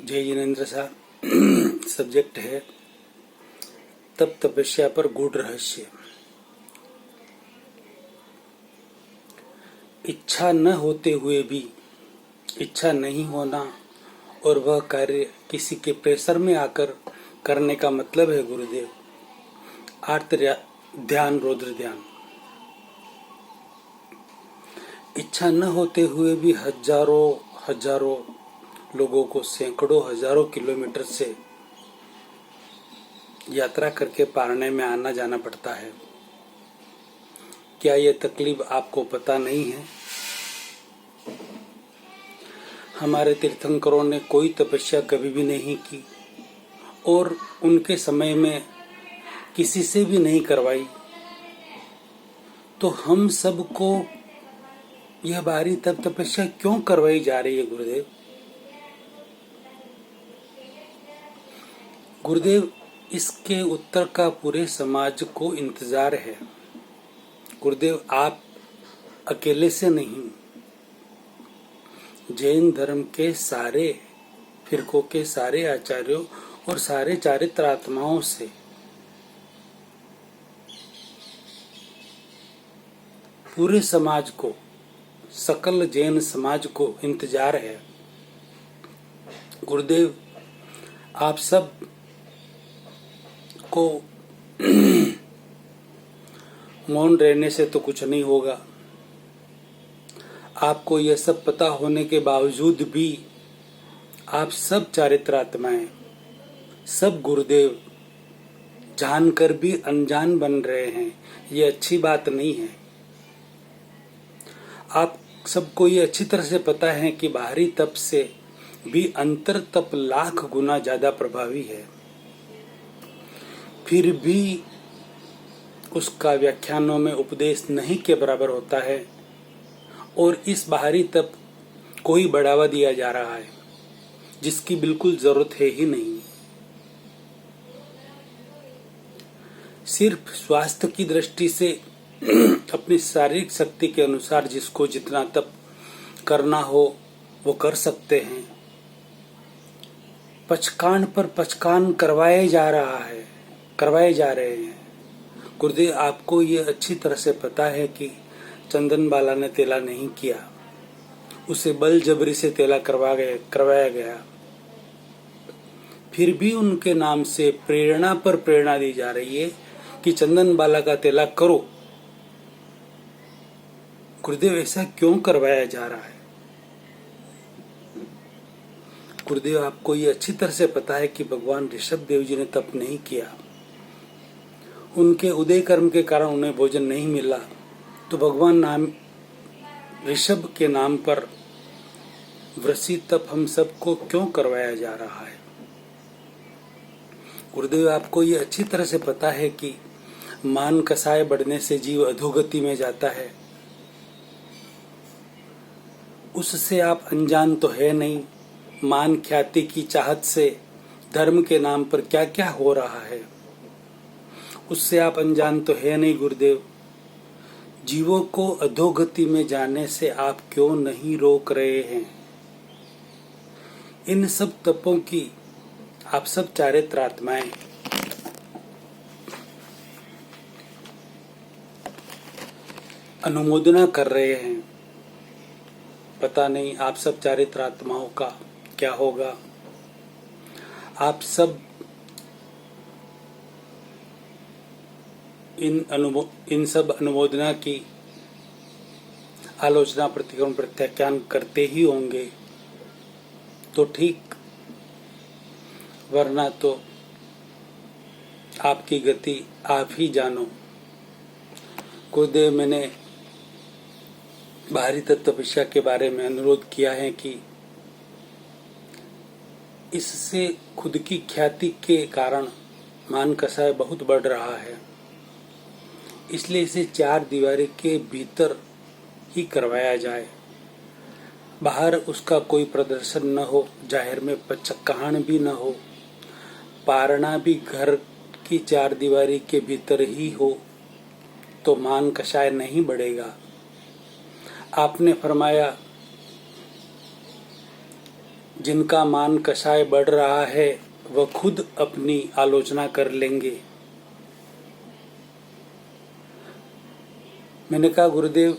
जय जिनेन्द्र साहब। सब्जेक्ट है तप तपस्या पर गूढ़ रहस्य। इच्छा न होते हुए भी इच्छा नहीं होना और वह कार्य किसी के प्रेशर में आकर करने का मतलब है गुरुदेव आर्त ध्यान रौद्र ध्यान। इच्छा न होते हुए भी हजारों लोगों को सैकड़ों हजारों किलोमीटर से यात्रा करके पारने में आना जाना पड़ता है। क्या यह तकलीफ आपको पता नहीं है? हमारे तीर्थंकरों ने कोई तपस्या कभी भी नहीं की और उनके समय में किसी से भी नहीं करवाई, तो हम सबको यह भारी तप तपस्या क्यों करवाई जा रही है गुरुदेव? गुरुदेव, इसके उत्तर का पूरे समाज को इंतजार है। गुरुदेव, आप अकेले से नहीं, जैन धर्म के सारे फिरकों के सारे आचार्यों और सारे चारित्रात्माओं से पूरे समाज को, सकल जैन समाज को इंतजार है। गुरुदेव, आप सब को मौन रहने से तो कुछ नहीं होगा। आपको यह सब पता होने के बावजूद भी आप सब चारित्रात्माएं, सब गुरुदेव जानकर भी अनजान बन रहे हैं। ये अच्छी बात नहीं है। आप सबको ये अच्छी तरह से पता है कि बाहरी तप से भी अंतर तप लाख गुना ज्यादा प्रभावी है। फिर भी उसका व्याख्यानों में उपदेश नहीं के बराबर होता है और इस बाहरी तप को ही बढ़ावा दिया जा रहा है, जिसकी बिल्कुल जरूरत है ही नहीं। सिर्फ स्वास्थ्य की दृष्टि से अपनी शारीरिक शक्ति के अनुसार जिसको जितना तप करना हो वो कर सकते हैं। पचकान पर पचकान करवाए जा रहे हैं। गुरुदेव, आपको ये अच्छी तरह से पता है कि चंदन बाला ने तेला नहीं किया, उसे बल जबरी से तेला करवाया गया। फिर भी उनके नाम से प्रेरणा पर प्रेरणा दी जा रही है कि चंदन बाला का तेला करो। गुरुदेव, ऐसा क्यों करवाया जा रहा है? गुरुदेव, आपको ये अच्छी तरह से पता है कि भगवान ऋषभ देव जी ने तप नहीं किया, उनके उदय कर्म के कारण उन्हें भोजन नहीं मिला, तो भगवान नाम ऋषभ के नाम पर वृषि तप हम सबको क्यों करवाया जा रहा है? गुरुदेव, आपको ये अच्छी तरह से पता है कि मान कसाय बढ़ने से जीव अधोगति में जाता है। उससे आप अनजान तो है नहीं। मान ख्याति की चाहत से धर्म के नाम पर क्या क्या हो रहा है, उससे आप अनजान तो है नहीं गुरुदेव। जीवों को अधोगति में जाने से आप क्यों नहीं रोक रहे हैं? इन सब तपों की आप सब चारित्रात्माएं अनुमोदना कर रहे हैं। पता नहीं आप सब चारित्रात्माओं का क्या होगा। आप सब इन सब अनुमोदना की आलोचना प्रतिक्रमण प्रत्याख्यान करते ही होंगे तो ठीक, वरना तो आपकी गति आप ही जानो। गुरुदेव, मैंने बाहरी तत्व तपस्या के बारे में अनुरोध किया है कि इससे खुद की ख्याति के कारण मान कसाय बहुत बढ़ रहा है, इसलिए इसे चार दीवारी के भीतर ही करवाया जाए। बाहर उसका कोई प्रदर्शन न हो, जाहिर में पचकान भी न हो, पारना भी घर की चार दीवारी के भीतर ही हो, तो मान कसाय नहीं बढ़ेगा। आपने फरमाया जिनका मान कसाय बढ़ रहा है वह खुद अपनी आलोचना कर लेंगे। मैंने कहा गुरुदेव